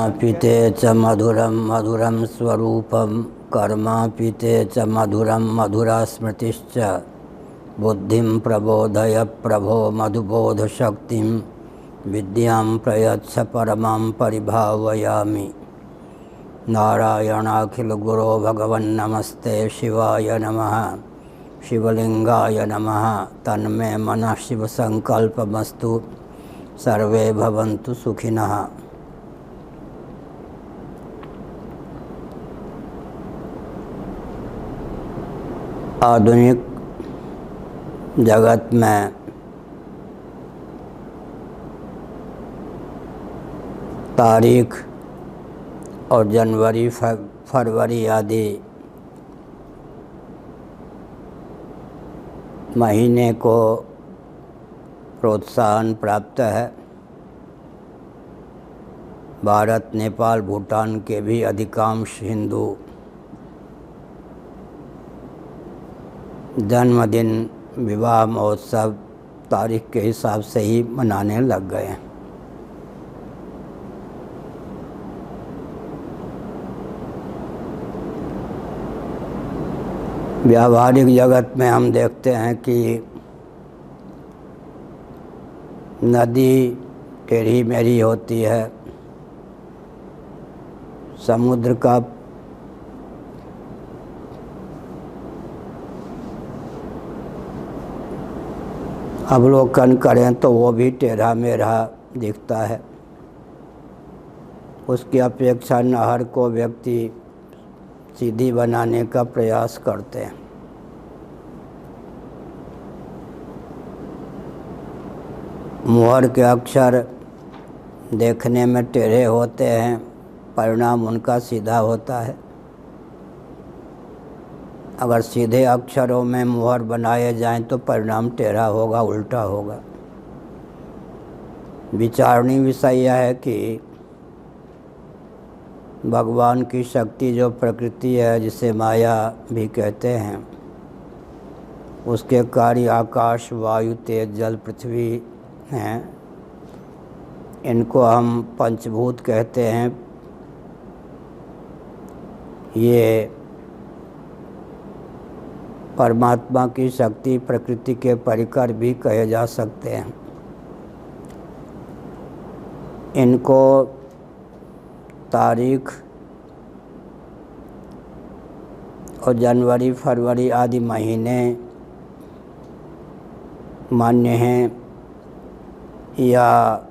कर्मापिते च मधुरं मधुरं स्वरूपं कर्मापिते च मधुरं मधुरा स्मृतिश्च बुद्धिं प्रबोधय प्रभो मधुबोधशक्तिं विद्यां प्रयच्छ परमां परिभावयामि। नारायणाखिलगुरो भगवन्नमस्ते शिवाय नमः। शिवलिंगाय नमः। तन्मे मनः शिवसंकल्पमस्तु। सर्वे भवन्तु सुखिनः। आधुनिक जगत में तारीख और जनवरी फरवरी आदि महीने को प्रोत्साहन प्राप्त है। भारत, नेपाल, भूटान के भी अधिकांश हिंदू जन्मदिन, विवाह महोत्सव तारीख के हिसाब से ही मनाने लग गए हैं। व्यावहारिक जगत में हम देखते हैं कि नदी टेढ़ी मेढ़ी होती है, समुद्र का अवलोकन करें तो वो भी टेढ़ा मेढ़ा दिखता है। उसकी अपेक्षा नहर को व्यक्ति सीधी बनाने का प्रयास करते हैं। मुहर के अक्षर देखने में टेढ़े होते हैं, परिणाम उनका सीधा होता है। अगर सीधे अक्षरों में मुहर बनाए जाएं तो परिणाम टेढ़ा होगा, उल्टा होगा। विचारणीय विषय यह है कि भगवान की शक्ति जो प्रकृति है, जिसे माया भी कहते हैं, उसके कार्य आकाश, वायु, तेज, जल, पृथ्वी हैं। इनको हम पंचभूत कहते हैं। ये परमात्मा की शक्ति प्रकृति के परिकर भी कहे जा सकते हैं। इनको तारीख और जनवरी फरवरी आदि महीने मान्य हैं, या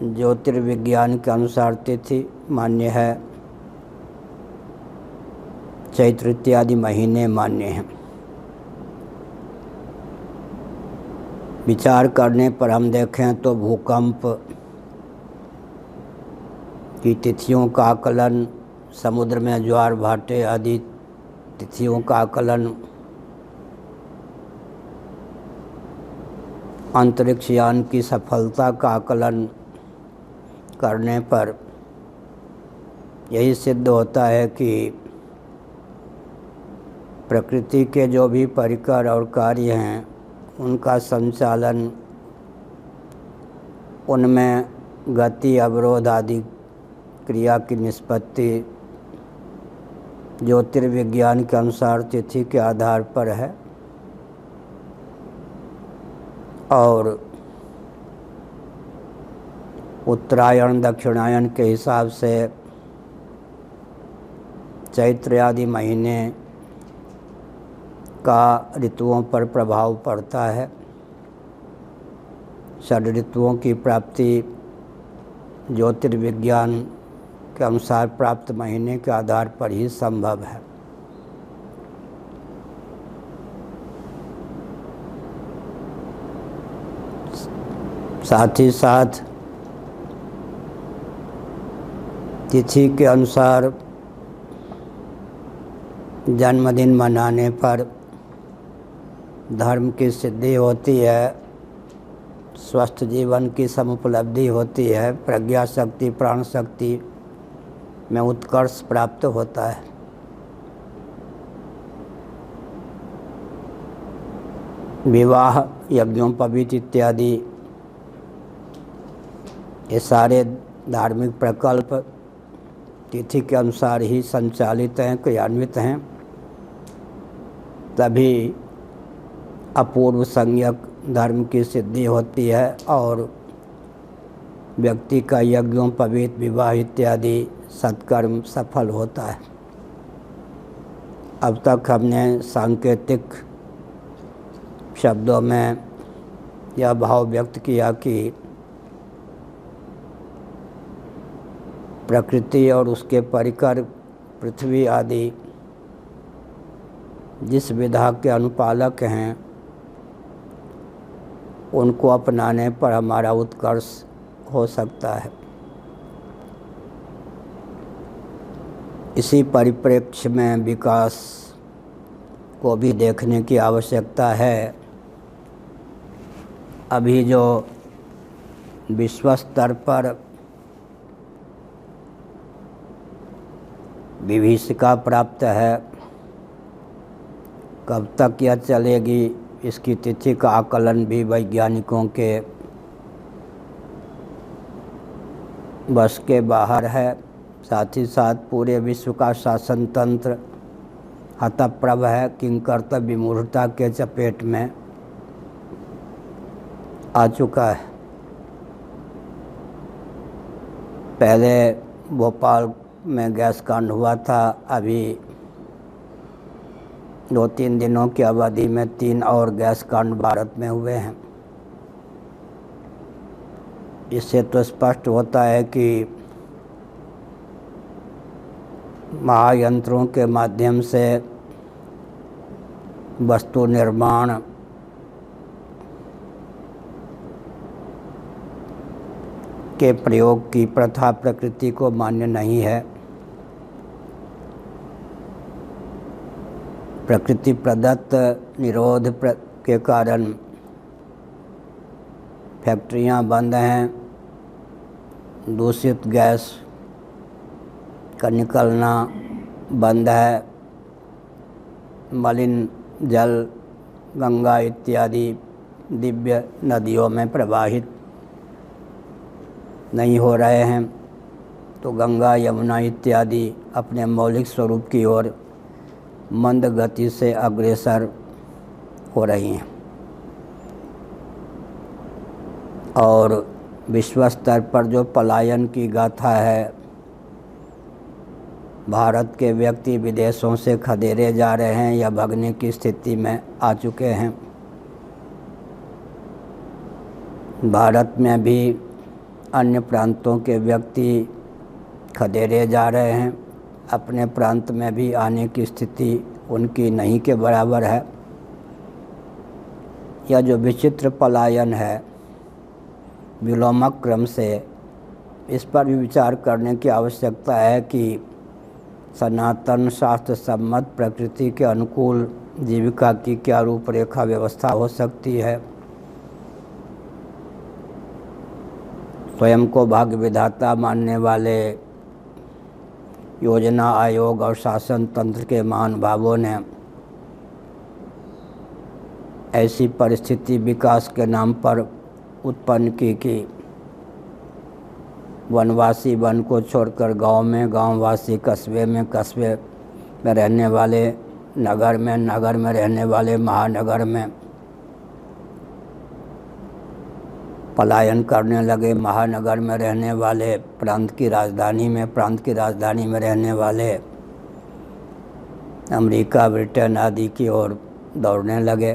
ज्योतिर्विज्ञान के अनुसार तिथि मान्य है, चैत्र इत्यादि महीने मान्य हैं। विचार करने पर हम देखें तो भूकंप की तिथियों का आकलन, समुद्र में ज्वार भाटे आदि तिथियों का आकलन, अंतरिक्ष यान की सफलता का आकलन करने पर यही सिद्ध होता है कि प्रकृति के जो भी परिकर और कार्य हैं, उनका संचालन, उनमें गति, अवरोध आदि क्रिया की निष्पत्ति ज्योतिर्विज्ञान के अनुसार तिथि के आधार पर है। और उत्तरायण दक्षिणायन के हिसाब से चैत्र आदि महीने का ऋतुओं पर प्रभाव पड़ता है। षड ऋतुओं की प्राप्ति ज्योतिर्विज्ञान के अनुसार प्राप्त महीने के आधार पर ही संभव है। साथ ही साथ तिथि के अनुसार जन्मदिन मनाने पर धर्म की सिद्धि होती है, स्वस्थ जीवन की समुपलब्धि होती है, प्रज्ञा शक्ति, प्राण शक्ति में उत्कर्ष प्राप्त होता है। विवाह, यज्ञोपवीत इत्यादि ये सारे धार्मिक प्रकल्प तिथि के अनुसार ही संचालित हैं, क्रियान्वित हैं, तभी अपूर्व संज्ञक धर्म की सिद्धि होती है और व्यक्ति का यज्ञों, पवित्र, विवाह इत्यादि सत्कर्म सफल होता है। अब तक हमने सांकेतिक शब्दों में यह भाव व्यक्त किया कि प्रकृति और उसके परिकर पृथ्वी आदि जिस विधा के अनुपालक हैं, उनको अपनाने पर हमारा उत्कर्ष हो सकता है। इसी परिप्रेक्ष्य में विकास को भी देखने की आवश्यकता है। अभी जो विश्व स्तर पर विभीषिका प्राप्त है, कब तक यह चलेगी इसकी तिथि का आकलन भी वैज्ञानिकों के बस के बाहर है। साथ ही साथ पूरे विश्व का शासन तंत्र हतप्रभ है, किंकर्तव्य विमूढ़ता के चपेट में आ चुका है। पहले भोपाल में गैस कांड हुआ था, अभी 2-3 दिनों की अवधि में 3 और गैस कांड भारत में हुए हैं। इससे तो स्पष्ट होता है कि महायंत्रों के माध्यम से वस्तु निर्माण के प्रयोग की प्रथा प्रकृति को मान्य नहीं है। प्रकृति प्रदत्त निरोध के कारण फैक्ट्रियां बंद हैं, दूषित गैस का निकलना बंद है, मलिन जल गंगा इत्यादि दिव्य नदियों में प्रवाहित नहीं हो रहे हैं, तो गंगा, यमुना इत्यादि अपने मौलिक स्वरूप की ओर मंद गति से अग्रसर हो रही हैं। और विश्व स्तर पर जो पलायन की गाथा है, भारत के व्यक्ति विदेशों से खदेड़े जा रहे हैं या भगने की स्थिति में आ चुके हैं। भारत में भी अन्य प्रांतों के व्यक्ति खदेड़े जा रहे हैं, अपने प्रांत में भी आने की स्थिति उनकी नहीं के बराबर है। यह जो विचित्र पलायन है विलोमक क्रम से, इस पर भी विचार करने की आवश्यकता है कि सनातन शास्त्र सम्मत प्रकृति के अनुकूल जीविका की क्या रूपरेखा व्यवस्था हो सकती है। स्वयं को भाग्य विधाता मानने वाले योजना आयोग और शासन तंत्र के महानुभावों ने ऐसी परिस्थिति विकास के नाम पर उत्पन्न की कि वनवासी वन को छोड़कर गांव में, गांववासी कस्बे में, कस्बे में रहने वाले नगर में, नगर में रहने वाले महानगर में पलायन करने लगे। महानगर में रहने वाले प्रांत की राजधानी में, प्रांत की राजधानी में रहने वाले अमेरिका, ब्रिटेन आदि की ओर दौड़ने लगे।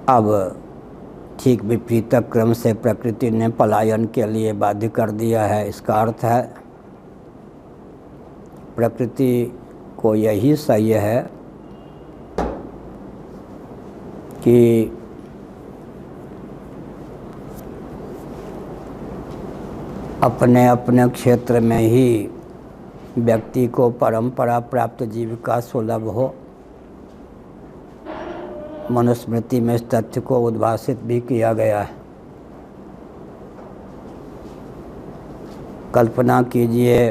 अब ठीक विपरीत क्रम से प्रकृति ने पलायन के लिए बाध्य कर दिया है। इसका अर्थ है प्रकृति को यही सही है कि अपने अपने क्षेत्र में ही व्यक्ति को परंपरा प्राप्त जीविका सुलभ हो। मनुस्मृति में इस तथ्य को उद्भासित भी किया गया है। कल्पना कीजिए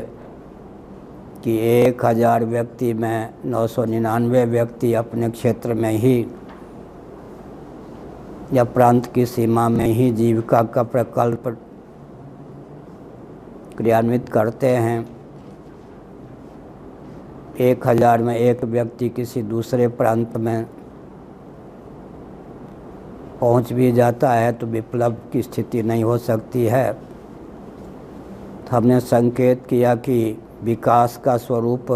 कि 1000 व्यक्ति में 999 व्यक्ति अपने क्षेत्र में ही या प्रांत की सीमा में ही जीविका का प्रकल्प क्रियान्वित करते हैं। 1000 में एक व्यक्ति किसी दूसरे प्रांत में पहुंच भी जाता है तो विप्लव की स्थिति नहीं हो सकती है। तो हमने संकेत किया कि विकास का स्वरूप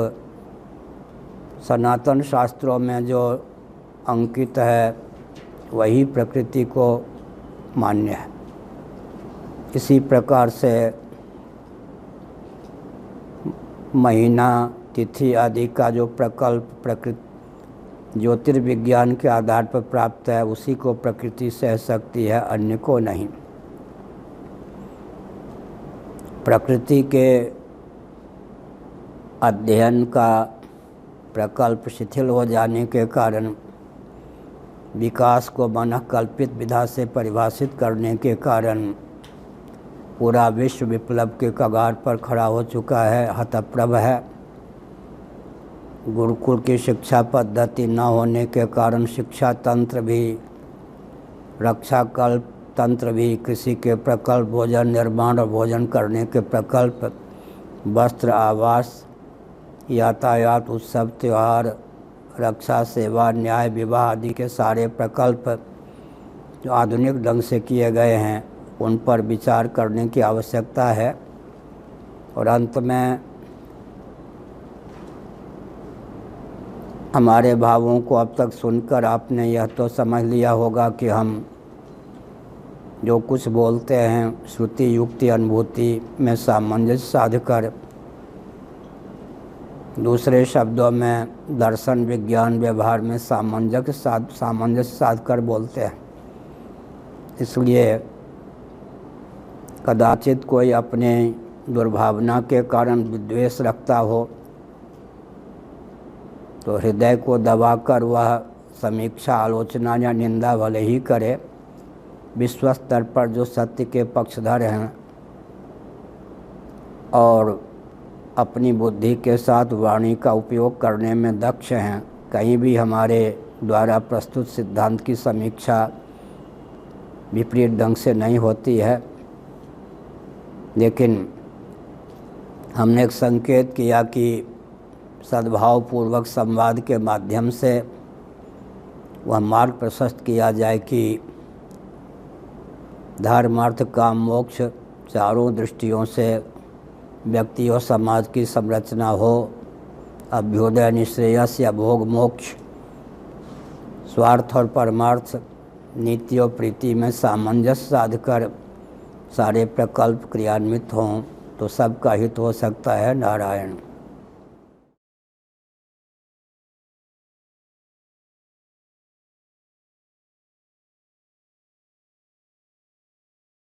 सनातन शास्त्रों में जो अंकित है वही प्रकृति को मान्य है। इसी प्रकार से महीना, तिथि आदि का जो प्रकल्प प्रकृति ज्योतिर्विज्ञान के आधार पर प्राप्त है उसी को प्रकृति सह सकती है, अन्य को नहीं। प्रकृति के अध्ययन का प्रकल्प शिथिल हो जाने के कारण विकास को मनःकल्पित विधा से परिभाषित करने के कारण पूरा विश्व विप्लव के कगार पर खड़ा हो चुका है, हतप्रभ है। गुरुकुल की शिक्षा पद्धति न होने के कारण शिक्षा तंत्र भी, रक्षा कल्प तंत्र भी, कृषि के प्रकल्प, भोजन निर्माण और भोजन करने के प्रकल्प, वस्त्र, आवास, यातायात, उत्सव, त्यौहार, रक्षा, सेवा, न्याय, विवाह आदि के सारे प्रकल्प जो आधुनिक ढंग से किए गए हैं उन पर विचार करने की आवश्यकता है। और अंत में हमारे भावों को अब तक सुनकर आपने यह तो समझ लिया होगा कि हम जो कुछ बोलते हैं श्रुति युक्ति अनुभूति में सामंजस्य साधकर, दूसरे शब्दों में दर्शन विज्ञान व्यवहार में सामंजस्य साधकर बोलते हैं। इसलिए कदाचित कोई अपने दुर्भावना के कारण विद्वेष रखता हो तो हृदय को दबाकर वह समीक्षा, आलोचना या निंदा भले ही करे, विश्व स्तर पर जो सत्य के पक्षधर हैं और अपनी बुद्धि के साथ वाणी का उपयोग करने में दक्ष हैं, कहीं भी हमारे द्वारा प्रस्तुत सिद्धांत की समीक्षा विपरीत ढंग से नहीं होती है। लेकिन हमने एक संकेत किया कि सद्भावपूर्वक संवाद के माध्यम से वह मार्ग प्रशस्त किया जाए कि धर्म, अर्थ, काम, मोक्ष चारों दृष्टियों से व्यक्ति और समाज की संरचना हो। अभ्युदय, निश्रेयस या भोग मोक्ष, स्वार्थ और परमार्थ, नीति और प्रीति में सामंजस्य साधकर सारे प्रकल्प क्रियान्वित हों तो सबका हित हो सकता है। नारायण।